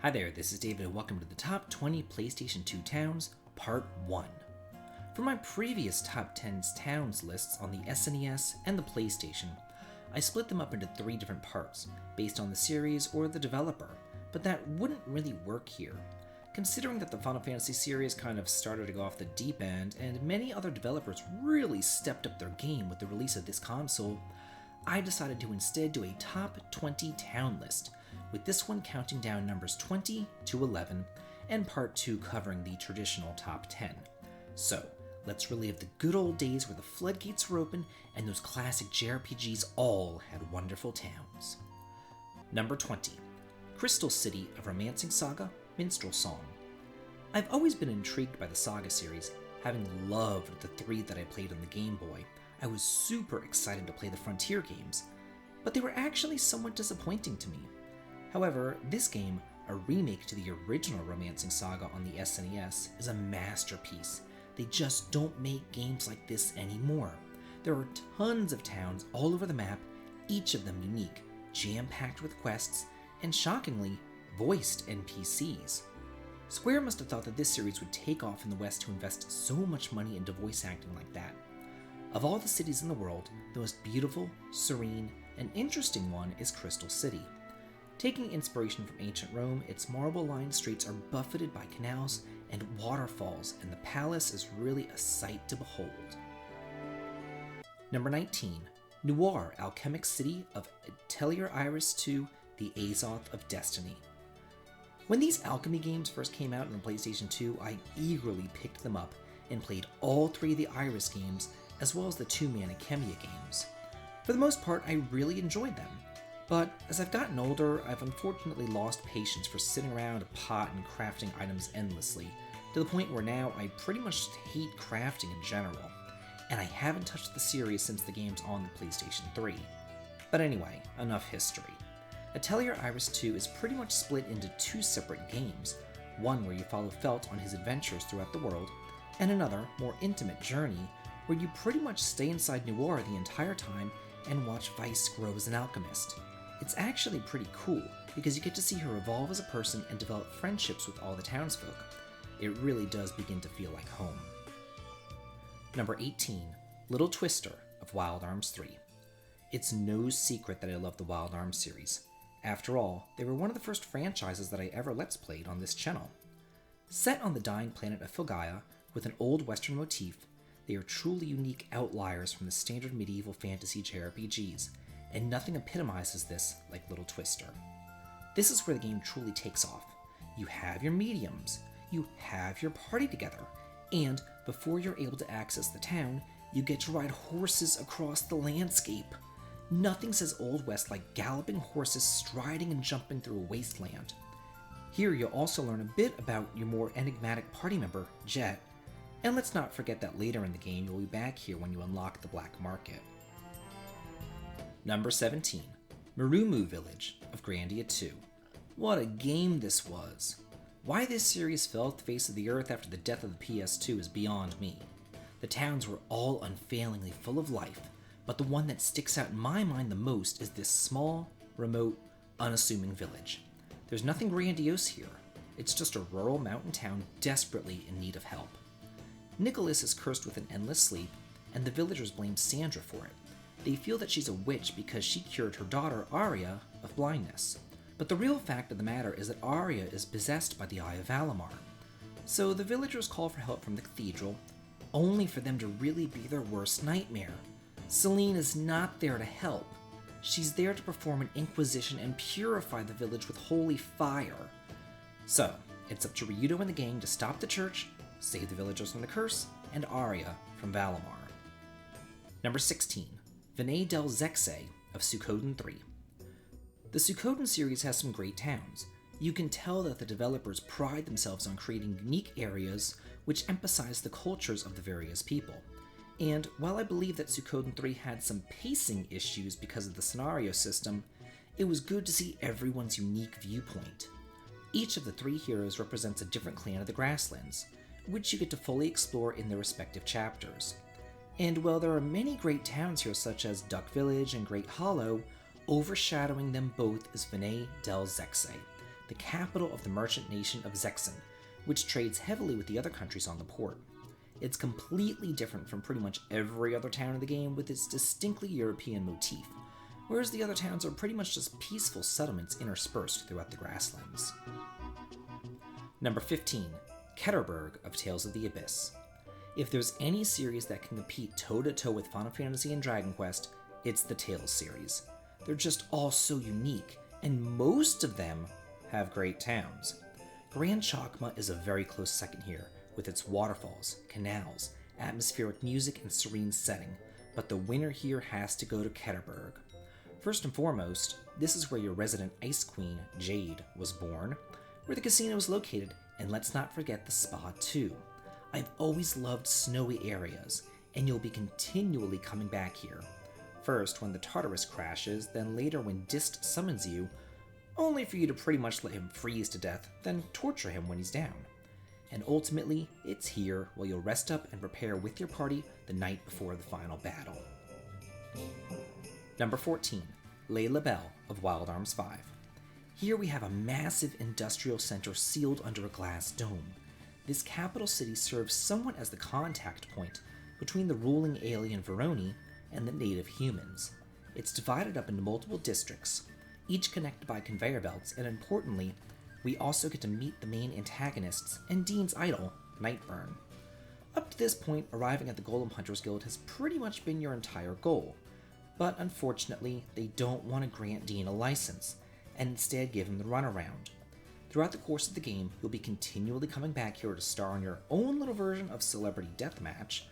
Hi there, this is David and welcome to the Top 20 PlayStation 2 Towns, Part 1. For my previous Top 10 Towns lists on the SNES and the PlayStation, I split them up into 3 different parts, based on the series or the developer, but that wouldn't really work here. Considering that the Final Fantasy series kind of started to go off the deep end, and many other developers really stepped up their game with the release of this console, I decided to instead do a Top 20 Town list, with this one counting down numbers 20 to 11, and part 2 covering the traditional top 10. So, let's relive the good old days where the floodgates were open and those classic JRPGs all had wonderful towns. Number 20. Crystal City of Romancing Saga, Minstrel Song. I've always been intrigued by the Saga series, having loved the 3 that I played on the Game Boy. I was super excited to play the Frontier games, but they were actually somewhat disappointing to me. However, this game, a remake to the original Romancing Saga on the SNES, is a masterpiece. They just don't make games like this anymore. There are tons of towns all over the map, each of them unique, jam-packed with quests, and shockingly, voiced NPCs. Square must have thought that this series would take off in the West to invest so much money into voice acting like that. Of all the cities in the world, the most beautiful, serene, and interesting one is Crystal City. Taking inspiration from ancient Rome, its marble-lined streets are buffeted by canals and waterfalls, and the palace is really a sight to behold. Number 19. Noir, Alchemic City of Atelier Iris 2, the Azoth of Destiny. When these alchemy games first came out on the PlayStation 2, I eagerly picked them up and played all 3 of the Iris games, as well as the 2-man Alchemia games. For the most part, I really enjoyed them. But as I've gotten older, I've unfortunately lost patience for sitting around a pot and crafting items endlessly, to the point where now I pretty much hate crafting in general, and I haven't touched the series since the game's on the PlayStation 3. But anyway, enough history. Atelier Iris 2 is pretty much split into 2 separate games, one where you follow Felt on his adventures throughout the world, and another, more intimate journey, where you pretty much stay inside Noir the entire time and watch Weiss grow as an alchemist. It's actually pretty cool, because you get to see her evolve as a person and develop friendships with all the townsfolk. It really does begin to feel like home. Number 18. Little Twister of Wild Arms 3. It's no secret that I love the Wild Arms series. After all, they were one of the first franchises that I ever Let's Played on this channel. Set on the dying planet of Filgaia, with an old Western motif, they are truly unique outliers from the standard medieval fantasy JRPGs, and nothing epitomizes this like Little Twister. This is where the game truly takes off. You have your mediums, you have your party together, and before you're able to access the town, you get to ride horses across the landscape. Nothing says Old West like galloping horses striding and jumping through a wasteland. Here you'll also learn a bit about your more enigmatic party member, Jet, and let's not forget that later in the game you'll be back here when you unlock the Black Market. Number 17. Mirumu Village of Grandia 2. What a game this was! Why this series fell off the face of the earth after the death of the PS2 is beyond me. The towns were all unfailingly full of life, but the one that sticks out in my mind the most is this small, remote, unassuming village. There's nothing grandiose here. It's just a rural mountain town desperately in need of help. Nicholas is cursed with an endless sleep, and the villagers blame Sandra for it. They feel that she's a witch because she cured her daughter, Arya, of blindness. But the real fact of the matter is that Arya is possessed by the Eye of Valimar. So the villagers call for help from the cathedral, only for them to really be their worst nightmare. Celine is not there to help. She's there to perform an inquisition and purify the village with holy fire. So, it's up to Ryudo and the gang to stop the church, save the villagers from the curse, and Arya from Valimar. Number 16. Vinay del Zexe of Suikoden 3. The Suikoden series has some great towns. You can tell that the developers pride themselves on creating unique areas which emphasize the cultures of the various people. And while I believe that Suikoden 3 had some pacing issues because of the scenario system, it was good to see everyone's unique viewpoint. Each of the 3 heroes represents a different clan of the Grasslands, which you get to fully explore in their respective chapters. And while there are many great towns here such as Duck Village and Great Hollow, overshadowing them both is Vinay del Zexe, the capital of the merchant nation of Zexen, which trades heavily with the other countries on the port. It's completely different from pretty much every other town in the game with its distinctly European motif, whereas the other towns are pretty much just peaceful settlements interspersed throughout the grasslands. Number 15, Keterburg of Tales of the Abyss. If there's any series that can compete toe-to-toe with Final Fantasy and Dragon Quest, it's the Tales series. They're just all so unique, and most of them have great towns. Grand Chakma is a very close second here, with its waterfalls, canals, atmospheric music, and serene setting, but the winner here has to go to Keterburg. First and foremost, this is where your resident Ice Queen, Jade, was born, where the casino is located, and let's not forget the spa too. I've always loved snowy areas, and you'll be continually coming back here. First when the Tartarus crashes, then later when Dist summons you, only for you to pretty much let him freeze to death, then torture him when he's down. And ultimately, it's here where you'll rest up and prepare with your party the night before the final battle. Number 14, Laila Belle of Wild Arms 5. Here we have a massive industrial center sealed under a glass dome. This capital city serves somewhat as the contact point between the ruling alien Veroni and the native humans. It's divided up into multiple districts, each connected by conveyor belts, and importantly, we also get to meet the main antagonists and Dean's idol, Nightburn. Up to this point, arriving at the Golem Hunters Guild has pretty much been your entire goal, but unfortunately, they don't want to grant Dean a license, and instead give him the runaround. Throughout the course of the game, you'll be continually coming back here to star in your own little version of Celebrity Deathmatch,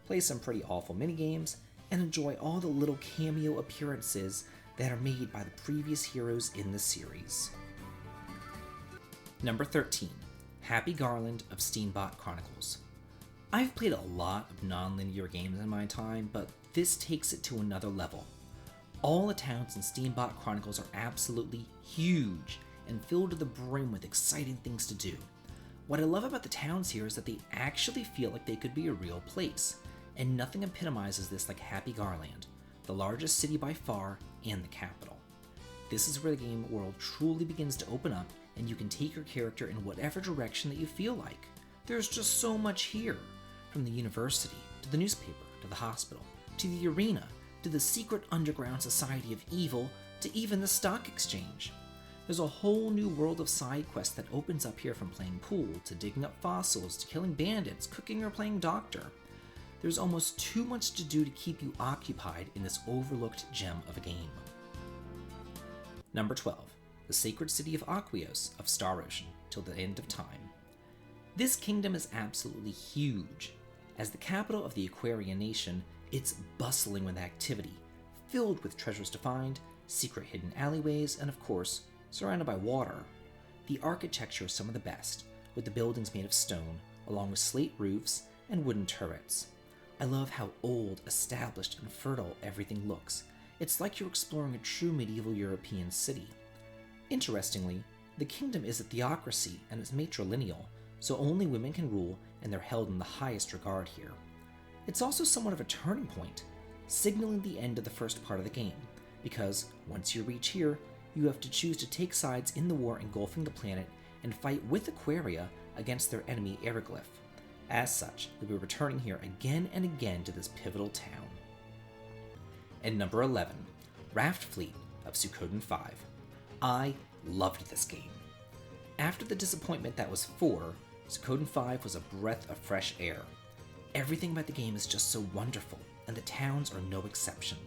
play some pretty awful minigames, and enjoy all the little cameo appearances that are made by the previous heroes in the series. Number 13, Happy Garland of Steambot Chronicles. I've played a lot of non-linear games in my time, but this takes it to another level. All the towns in Steambot Chronicles are absolutely huge and filled to the brim with exciting things to do. What I love about the towns here is that they actually feel like they could be a real place, and nothing epitomizes this like Happy Garland, the largest city by far and the capital. This is where the game world truly begins to open up, and you can take your character in whatever direction that you feel like. There's just so much here, from the university, to the newspaper, to the hospital, to the arena, to the secret underground society of evil, to even the stock exchange. There's a whole new world of side quests that opens up here, from playing pool, to digging up fossils, to killing bandits, cooking, or playing doctor. There's almost too much to do to keep you occupied in this overlooked gem of a game. Number 12, the sacred city of Aquios of Star Ocean, till the end of time. This kingdom is absolutely huge. As the capital of the Aquarian nation, it's bustling with activity, filled with treasures to find, secret hidden alleyways, and of course, surrounded by water. The architecture is some of the best, with the buildings made of stone, along with slate roofs and wooden turrets. I love how old, established, and fertile everything looks. It's like you're exploring a true medieval European city. Interestingly, the kingdom is a theocracy and is matrilineal, so only women can rule, and they're held in the highest regard here. It's also somewhat of a turning point, signaling the end of the first part of the game, because once you reach here, you have to choose to take sides in the war engulfing the planet and fight with Aquaria against their enemy Eriglyph. As such, you'll be returning here again and again to this pivotal town. And number 11, Raftleet of Suikoden 5. I loved this game. After the disappointment that was 4, Suikoden 5 was a breath of fresh air. Everything about the game is just so wonderful, and the towns are no exception.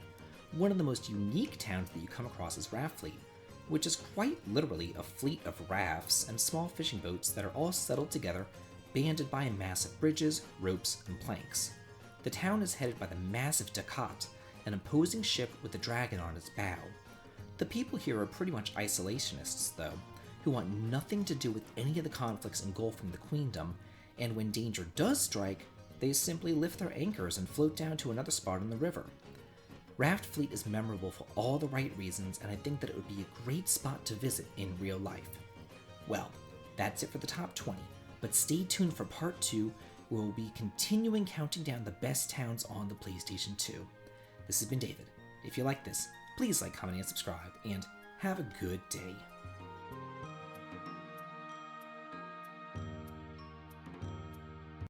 One of the most unique towns that you come across is Raftleet, which is quite literally a fleet of rafts and small fishing boats that are all settled together, banded by massive bridges, ropes, and planks. The town is headed by the massive Dakat, an imposing ship with a dragon on its bow. The people here are pretty much isolationists, though, who want nothing to do with any of the conflicts engulfing the queendom, and when danger does strike, they simply lift their anchors and float down to another spot on the river. Raftleet is memorable for all the right reasons, and I think that it would be a great spot to visit in real life. Well, that's it for the top 20, but stay tuned for part 2, where we'll be continuing counting down the best towns on the PlayStation 2. This has been David. If you like this, please like, comment, and subscribe, and have a good day.